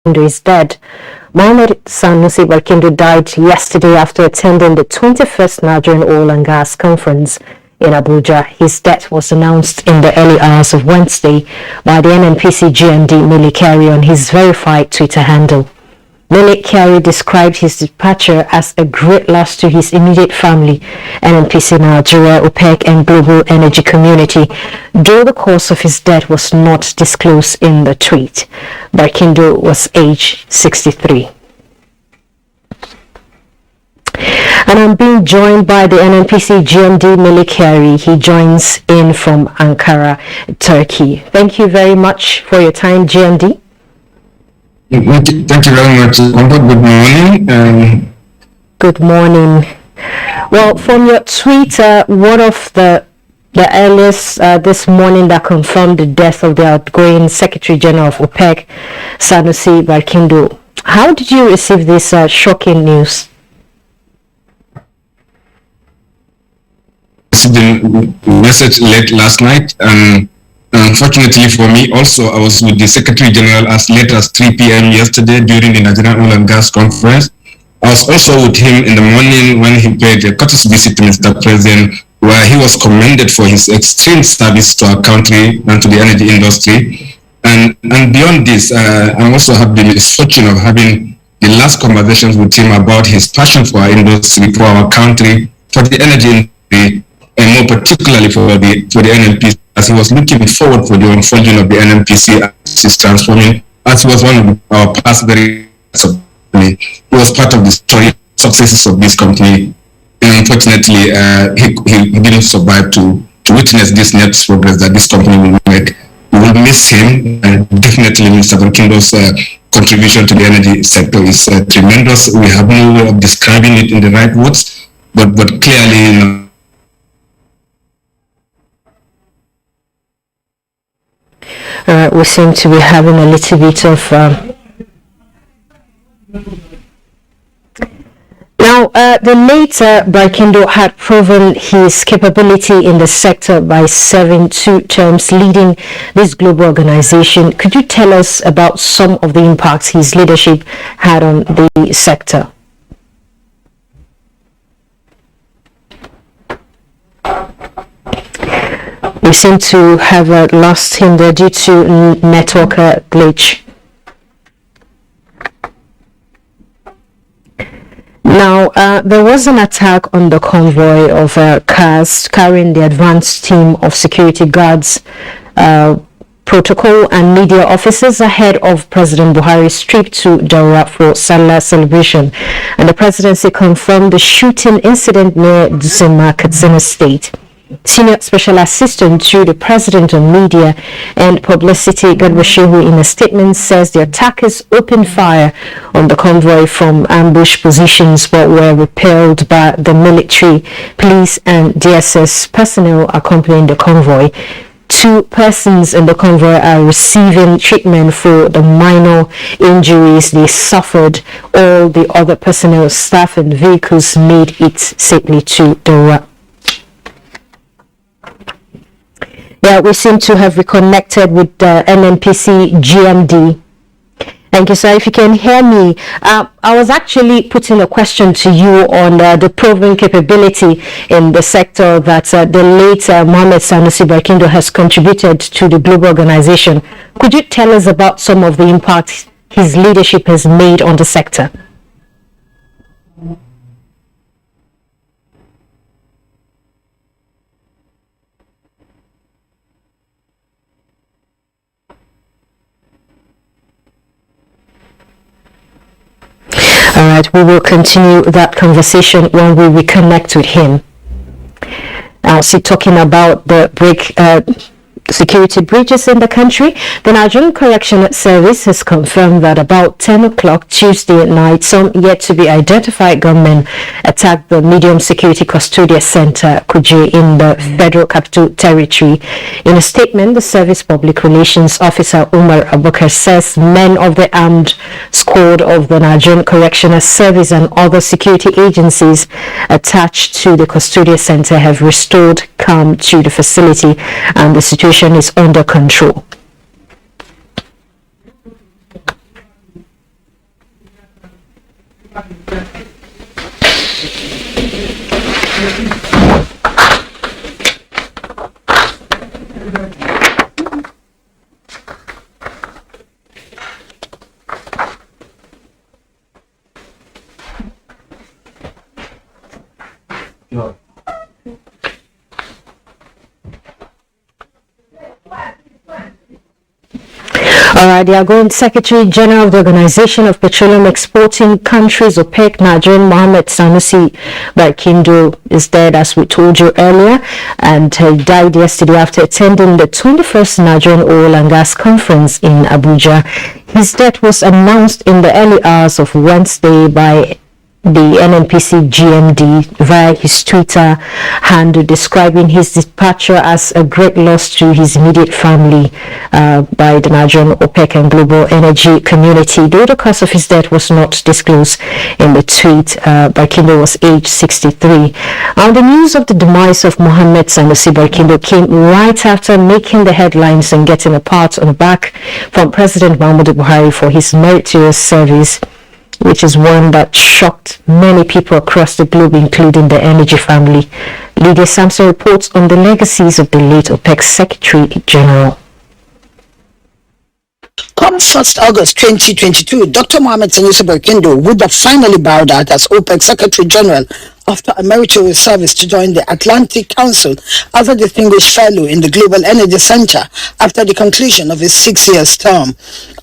Barkindo is dead. Mohammed Sanusi Barkindo died yesterday after attending the 21st Nigerian Oil and Gas Conference in Abuja. His death was announced in the early hours of Wednesday by the NNPC GMD Millie Carey on his verified Twitter handle. Millie Carey described his departure as a great loss to his immediate family, NNPC Nigeria, OPEC and global energy community, though the cause of his death was not disclosed in the tweet. Barkindo was aged 63. And I'm being joined by the NNPC GMD Millie Carey. He joins in from Ankara, Turkey. Thank you very much for your time, GMD. Thank you very much. Good morning. Good morning. Well, from your Twitter, one of the earliest this morning that confirmed the death of the outgoing Secretary General of OPEC, Sanusi Barkindo. How did you receive this shocking news? I received the message late last night. Unfortunately for me, also, I was with the Secretary General as late as 3 p.m. yesterday during the Nigerian Oil and Gas Conference. I was also with him in the morning when he paid a courteous visit to Mr. President, where he was commended for his extreme service to our country and to the energy industry. And beyond this, I also have the misfortune of having the last conversations with him about his passion for our industry, for our country, for the energy industry, and more particularly for the NNPC, as he was looking forward for the unfolding of the NNPC as it's transforming, as he was one of our past very company. He was part of the story successes of this company. And unfortunately, he didn't survive to witness this next progress that this company will make. We will miss him, and definitely Mr. Barkindo's contribution to the energy sector is tremendous. We have no way of describing it in the right words, but clearly, we seem to be having a little bit of now the later Barkindo had proven his capability in the sector by serving 2 terms leading this global organization. Could you tell us about some of the impacts his leadership had on the sector? We seem to have lost him there due to network glitch. Now, there was an attack on the convoy of cars carrying the advanced team of security guards, protocol and media officers ahead of President Buhari's trip to Daura for Salah celebration. And the presidency confirmed the shooting incident near Dusima, Katsina State. Senior Special Assistant to the President on Media and Publicity, Garba Shehu, in a statement says the attackers opened fire on the convoy from ambush positions but were repelled by the military, police and DSS personnel accompanying the convoy. 2 persons in the convoy are receiving treatment for the minor injuries they suffered. All the other personnel, staff and vehicles made it safely to Daura. Yeah, we seem to have reconnected with the NNPC GMD. Thank you, sir. If you can hear me, I was actually putting a question to you on the proven capability in the sector that the late Mohammed Sanusi Barkindo has contributed to the global organization. Could you tell us about some of the impacts his leadership has made on the sector? All right, we will continue that conversation when we reconnect with him. I'll see talking about the security breaches in the country. The Nigerian Correctional Service has confirmed that about 10 o'clock Tuesday night, some yet to be identified gunmen attacked the Medium Security Custodial Center, Kuje, in the Federal Capital Territory. In a statement, the Service Public Relations Officer Umar Abubakar says men of the armed squad of the Nigerian Correctional Service and other security agencies attached to the Custodial Center have restored calm to the facility and the situation is under control. All right, the outgoing Secretary General of the Organization of Petroleum Exporting Countries, OPEC, Nigerian Mohammed Sanusi Barkindo, is dead, as we told you earlier, and he died yesterday after attending the 21st Nigerian Oil and Gas Conference in Abuja. His death was announced in the early hours of Wednesday by the NNPC GMD via his Twitter handle, describing his departure as a great loss to his immediate family by the Nigerian OPEC and global energy community. Though the cause of his death was not disclosed in the tweet, Barkindo was aged 63. The news of the demise of Mohammed Sanusi Barkindo came right after making the headlines and getting a pat on the back from President Muhammadu Buhari for his meritorious service, which is one that shocked many people across the globe, including the energy family. Lydia Sampson reports on the legacies of the late OPEC Secretary General. Come 1st August 2022, Dr. Mohammed Sanusi Barkindo would have finally bowed out as OPEC Secretary General after a meritorious service to join the Atlantic Council as a distinguished fellow in the Global Energy Center after the conclusion of his 6-year term.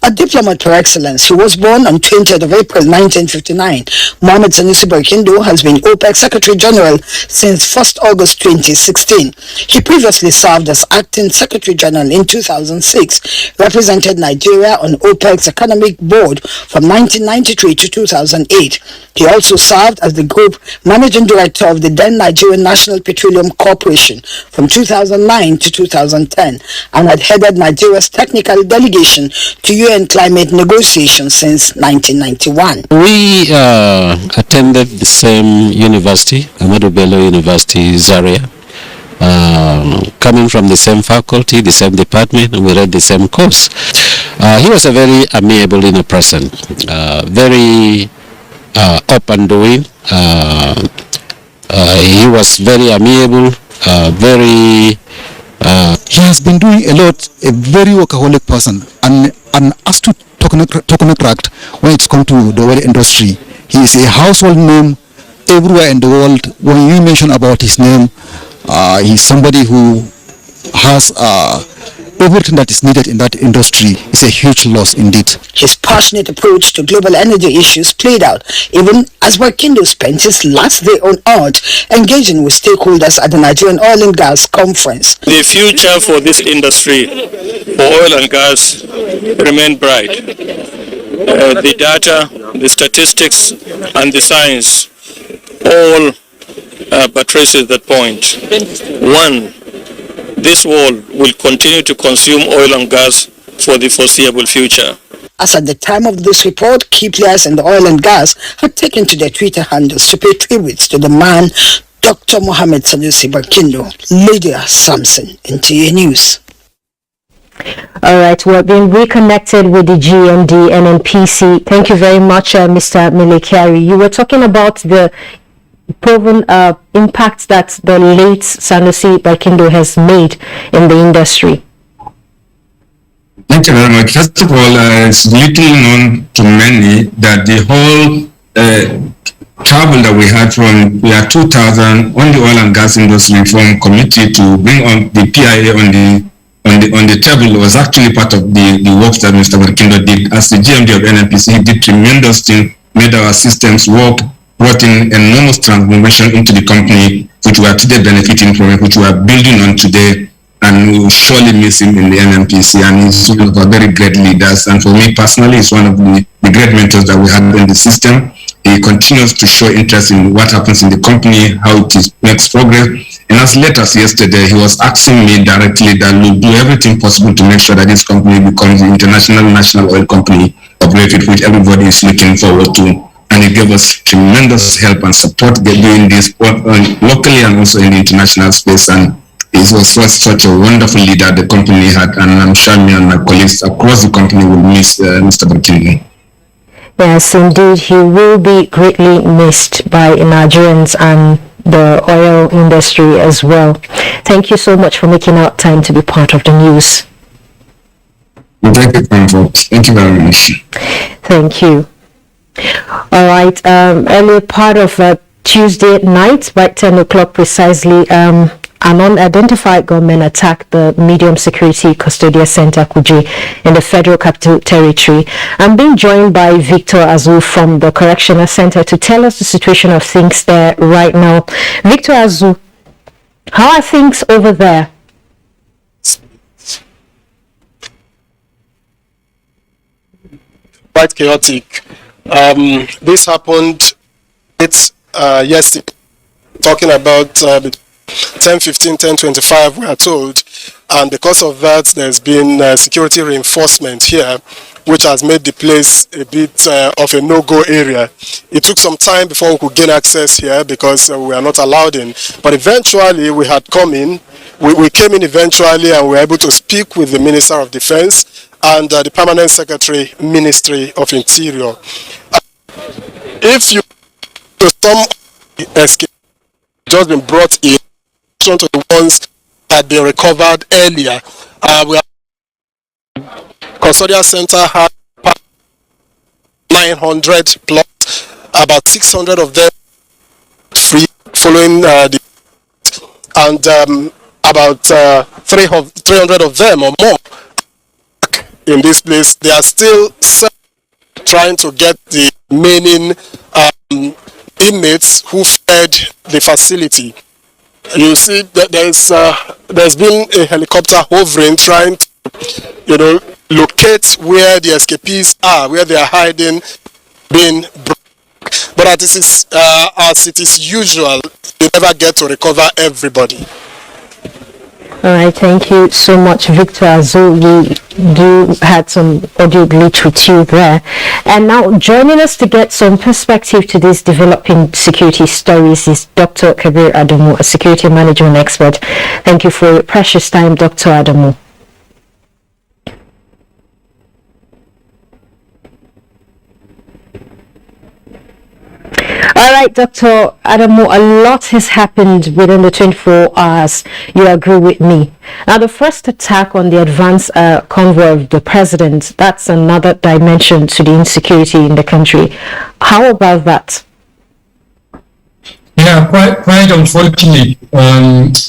A diplomat par excellence who was born on 20th of April 1959, Mohammed Sanusi Barkindo has been OPEC Secretary General since 1st August 2016. He previously served as Acting Secretary General in 2006, represented Nigeria on OPEC's Economic Board from 1993 to 2008. He also served as the Group Managing Director of the then Nigerian National Petroleum Corporation from 2009 to 2010 and had headed Nigeria's technical delegation to UN climate negotiations since 1991. We attended the same university, Ahmadu Bello University, Zaria. Coming from the same faculty, the same department, and we read the same course. He was a very amiable person, very up and doing. He was very amiable, he has been doing a lot, a very workaholic person, and an astute technocrat when it's come to the oil industry. He is a household name everywhere in the world. When you mention about his name, he's somebody who has everything that is needed in that industry. Is a huge loss indeed. His passionate approach to global energy issues played out even as Barkindo spent his last day on Earth engaging with stakeholders at the Nigerian Oil and Gas Conference. The future for this industry, for oil and gas, remain bright. The data, the statistics, and the science all buttresses that point. One, this world will continue to consume oil and gas for the foreseeable future. As at the time of this report, key players in the oil and gas had taken to their Twitter handles to pay tributes to the man, Dr. Mohammed Sanusi Barkindo. Lydia Sampson, NTA News. All right, we're being reconnected with the GMD NNPC. Thank you very much, Mr. Milekari. You were talking about the proven impact that the late Sanusi Barkindo has made in the industry. Thank you very much. First of all, it's little known to many that the whole travel that we had from year 2000 on the oil and gas industry reform committee to bring on the PIA on the table was actually part of the work that Mr. Barkindo did. As the GMD of NNPC, he did tremendous thing, made our systems work, brought in enormous transformation into the company, which we are today benefiting from, which we are building on today, and we will surely miss him in the NNPC. And he's one of our very great leaders. And for me personally, he's one of the great mentors that we have in the system. He continues to show interest in what happens in the company, how it makes progress. And as late as yesterday, he was asking me directly that we'll do everything possible to make sure that this company becomes the international national oil company operated, which everybody is looking forward to. And he gave us tremendous help and support doing this both locally and also in the international space. And he was such a wonderful leader the company had. And I'm sure me and my colleagues across the company will miss Mr. Barkindo. Yes, indeed, he will be greatly missed by Nigerians and the oil industry as well. Thank you so much for making out time to be part of the news. Thank you, Comfort. Thank you very much. Thank you. All right. Earlier part of Tuesday night, by 10 o'clock precisely, an unidentified gunman attacked the Medium Security Custodial Center, Kuje, in the Federal Capital Territory. I'm being joined by Victor Azu from the Correctional Center to tell us the situation of things there right now. Victor Azu, how are things over there? Quite chaotic. This happened yesterday, talking about 10:15, 10:25, we are told, and because of that there's been security reinforcement here, which has made the place a bit of a no-go area. It took some time before we could gain access here because we are not allowed in, but eventually we had come in. We came in eventually and we were able to speak with the Minister of Defense and the Permanent Secretary, Ministry of Interior. If you some escape just been brought in to the ones that had been recovered earlier, we have Custodial Center had 900 plus, about 600 of them free following the, and about 300 of them or more in this place. They are still trying to get the remaining inmates who fled the facility. You see that there's been a helicopter hovering trying to, locate where the escapees are, where they are hiding, being brought. But as it is usual, you never get to recover everybody. All right, thank you so much, Victor Azu. We had some audio glitch with you there. And now joining us to get some perspective to these developing security stories is Dr. Kabir Adamu, a security management expert. Thank you for your precious time, Dr. Adamu. All right, Dr. Adamu, a lot has happened within the 24 hours. You agree with me. Now, the first attack on the advanced convoy of the president, that's another dimension to the insecurity in the country. How about that? Yeah, quite unfortunate.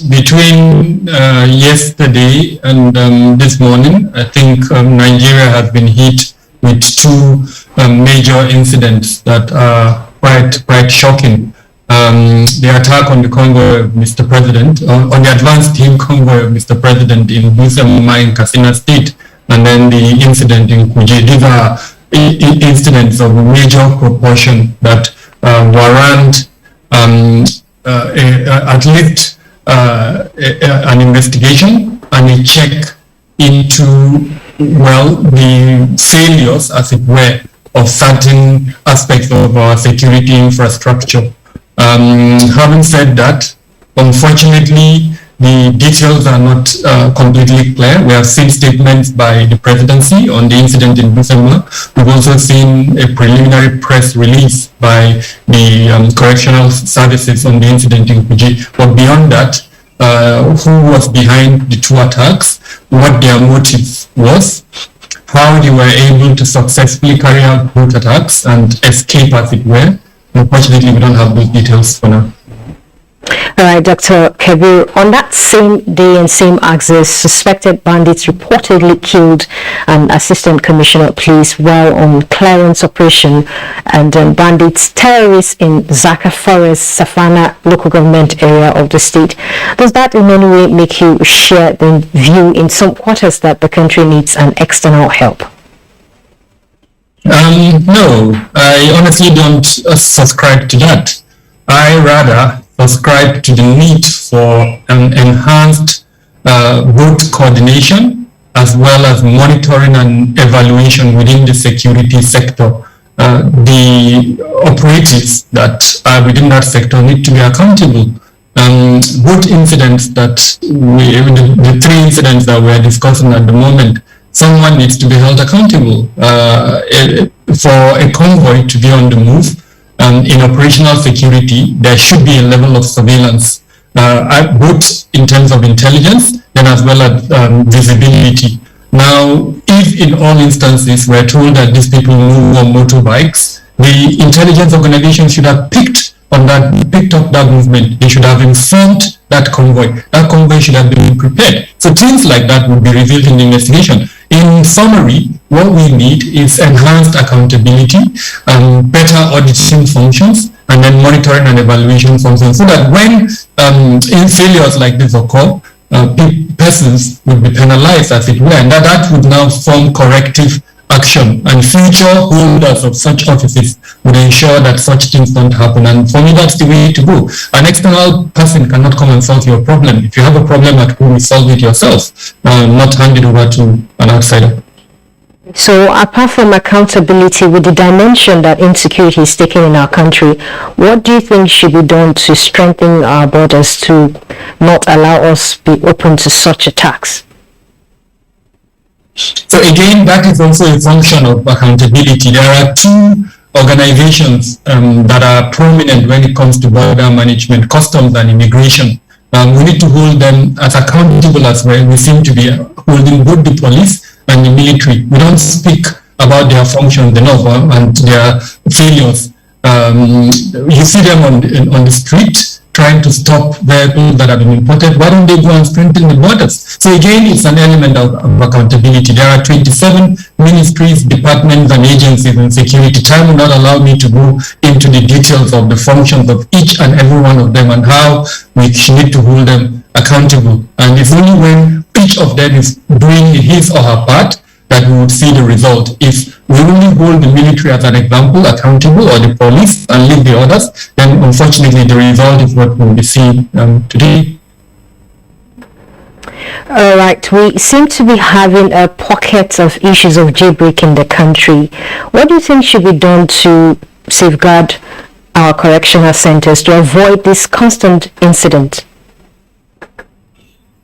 Between yesterday and this morning, I think Nigeria has been hit with two major incidents that are quite shocking. The attack on the convoy of Mr. President, on the advanced team convoy of Mr. President in Busemma in Katsina State, and then the incident in Kuje. These are incidents of major proportion that warrant at least an investigation and a check into, the failures, as it were, of certain aspects of our security infrastructure. Having said that, unfortunately, the details are not completely clear. We have seen statements by the presidency on the incident in Busemma. We've also seen a preliminary press release by the correctional services on the incident in Kuje. But beyond that, who was behind the two attacks, what their motive was, how they were able to successfully carry out both attacks and escape, as it were. Unfortunately, we don't have those details for now. All right, Dr. Kabir, on that same day and same axis, suspected bandits reportedly killed an assistant commissioner of police while on clearance operation, and bandits terrorists in Zaka Forest, Safana local government area of the state. Does that in any way make you share the view in some quarters that the country needs an external help? No, I honestly don't subscribe to that. I rather subscribe to the need for an enhanced both coordination as well as monitoring and evaluation within the security sector. The operatives that are within that sector need to be accountable. Both incidents that the three incidents that we are discussing at the moment someone needs to be held accountable. For a convoy to be on the move, in operational security, there should be a level of surveillance, both in terms of intelligence and as well as visibility. Now, if in all instances we're told that these people move on motorbikes, the intelligence organization should have picked up that movement. They should have informed that convoy. That convoy should have been prepared. So things like that would be revealed in the investigation. In summary, what we need is enhanced accountability, better auditing functions, and then monitoring and evaluation functions, so that when failures like this occur, persons would be penalized, as it were, and that would now form corrective action, and future holders of such offices would ensure that such things don't happen. And for me, that's the way to go. An external person cannot come and solve your problem. If you have a problem at home, you solve it yourself, not hand it over to an outsider. So apart from accountability, with the dimension that insecurity is taking in our country, what do you think should be done to strengthen our borders to not allow us be open to such attacks? So again, that is also a function of accountability. There are two organizations that are prominent when it comes to border management, customs and immigration. We need to hold them as accountable as well. We seem to be holding both the police and the military. We don't speak about their functions enough and their failures. You see them on the street trying to stop vehicles that have been imported. Why don't they go and strengthen the borders? So again, it's an element of accountability. There are 27 ministries, departments, and agencies in security. Time will not allow me to go into the details of the functions of each and every one of them and how we need to hold them accountable. And it's only when each of them is doing his or her part that we would see the result. If we only hold the military as an example accountable, or the police, and leave the others, then unfortunately the result is what we'll be seeing today. All right, we seem to be having a pocket of issues of jailbreak in the country. What do you think should be done to safeguard our correctional centers to avoid this constant incident?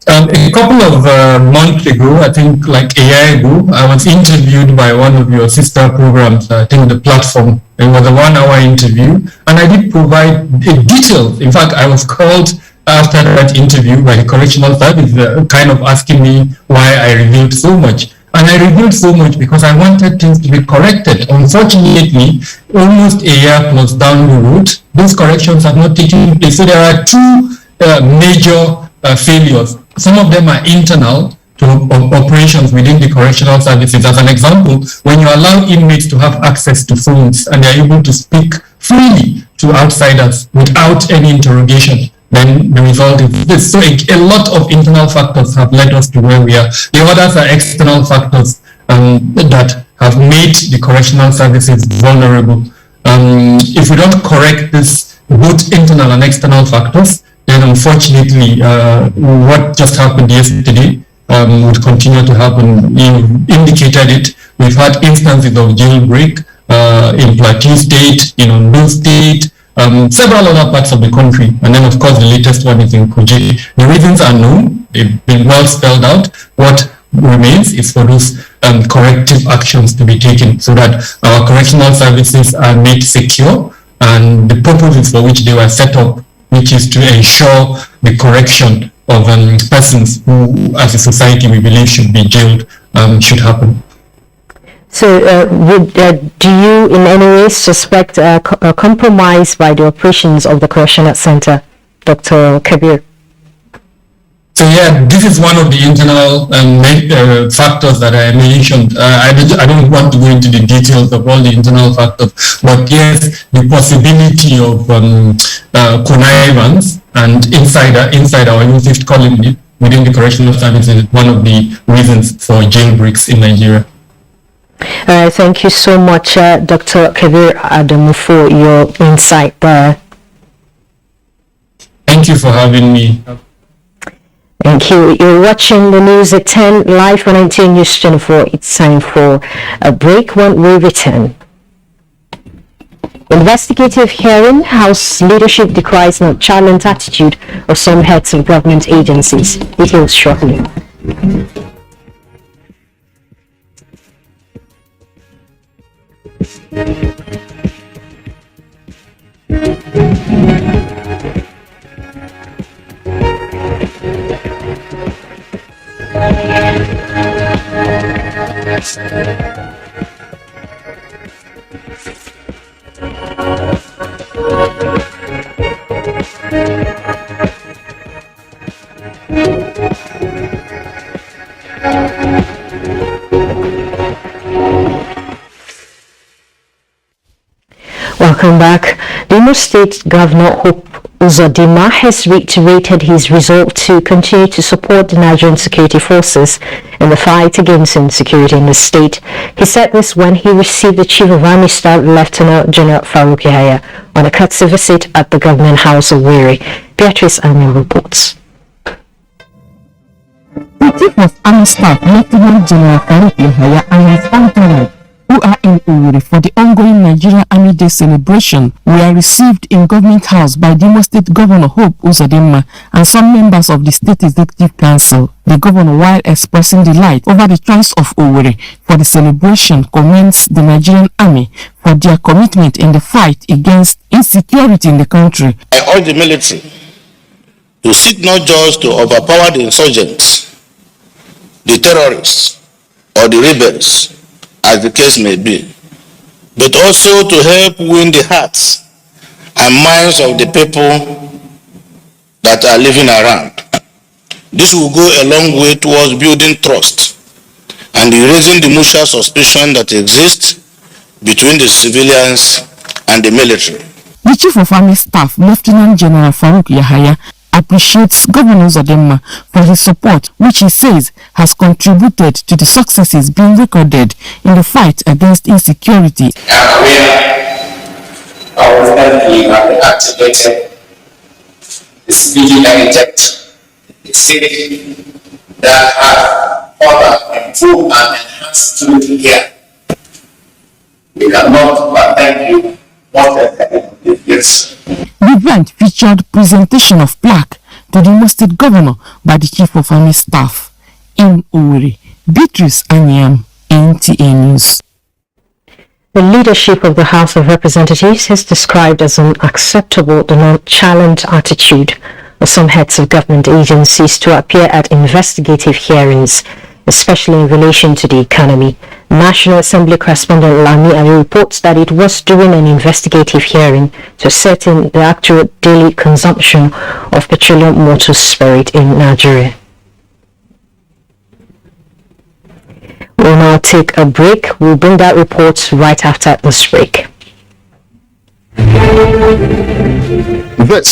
A couple of months ago, I think like a year ago, I was interviewed by one of your sister programs, I think the platform. It was a 1-hour interview, and I did provide details. In fact, I was called after that interview by the correctional service, kind of asking me why I revealed so much. And I revealed so much because I wanted things to be corrected. Unfortunately, almost a year plus down the road, those corrections have not taken place. So there are two major failures. Some of them are internal to operations within the correctional services. As an example, when you allow inmates to have access to phones and they're able to speak freely to outsiders without any interrogation, then the result is this. So a lot of internal factors have led us to where we are. The others are external factors that have made the correctional services vulnerable. If we don't correct this, both internal and external factors, then unfortunately, what just happened yesterday would continue to happen. You indicated it. We've had instances of jailbreak in Plateau State, in Ondo State, several other parts of the country, and then of course the latest one is in Kuje. The reasons are known. They've been well spelled out. What remains is for those corrective actions to be taken so that our correctional services are made secure and the purposes for which they were set up, which is to ensure the correction of persons who, as a society, we believe should be jailed, should happen. So do you in any way suspect a compromise by the operations of the correctional center, Dr. Kabir? So yeah, this is one of the internal factors that I mentioned. I don't want to go into the details of all the internal factors, but yes, the possibility of connivance and insider or even fifth column within the correctional service is one of the reasons for jailbreaks in Nigeria. Thank you so much, Dr. Kabir Adamu, for your insight there. Thank you for having me. Thank you. You're watching the news at 10 live on NTN News 24. It's time for a break. When we return, investigative hearing, House leadership decries nonchalant attitude of some heads of government agencies. Details shortly. Welcome back. The Imo State Governor Hope Uzodinma has reiterated his resolve to continue to support the Nigerian security forces in the fight against insecurity in the state. He said this when he received the Chief of Army Staff Lieutenant General Farouk Yahaya on a courtesy visit at the Government House of Wiri. Beatrice Anu reports. The Chief of Army Staff Lieutenant General Farouk Yahaya and his entourage, who are in Owerri for the ongoing Nigeria Army Day celebration, were received in Government House by the Imo State Governor Hope Uzodinma and some members of the State Executive Council. The governor, while expressing delight over the choice of Owerri for the celebration, commends the Nigerian Army for their commitment in the fight against insecurity in the country. I urge the military to seek not just to overpower the insurgents, the terrorists, or the rebels, as the case may be, but also to help win the hearts and minds of the people that are living around. This will go a long way towards building trust and erasing the mutual suspicion that exists between the civilians and the military. The Chief of Army Staff, Lieutenant General Farouk Yahaya, appreciates Governor Uzodinma for his support, which he says has contributed to the successes being recorded in the fight against insecurity. And we have activated the speedy and inject the city that have further improved and enhanced security here. We cannot but thank you once again. Yes. The event featured presentation of plaque to the Imo State Governor by the Chief of Army Staff in Owerri. Beatrice Anyam, NTA News. The leadership of the House of Representatives has described as unacceptable the nonchalant attitude of some heads of government agencies to appear at investigative hearings, especially in relation to the economy. National Assembly correspondent Lami Ali reports that it was during an investigative hearing to ascertain the actual daily consumption of petroleum motor spirit in Nigeria. We'll now take a break. We'll bring that report right after this break. This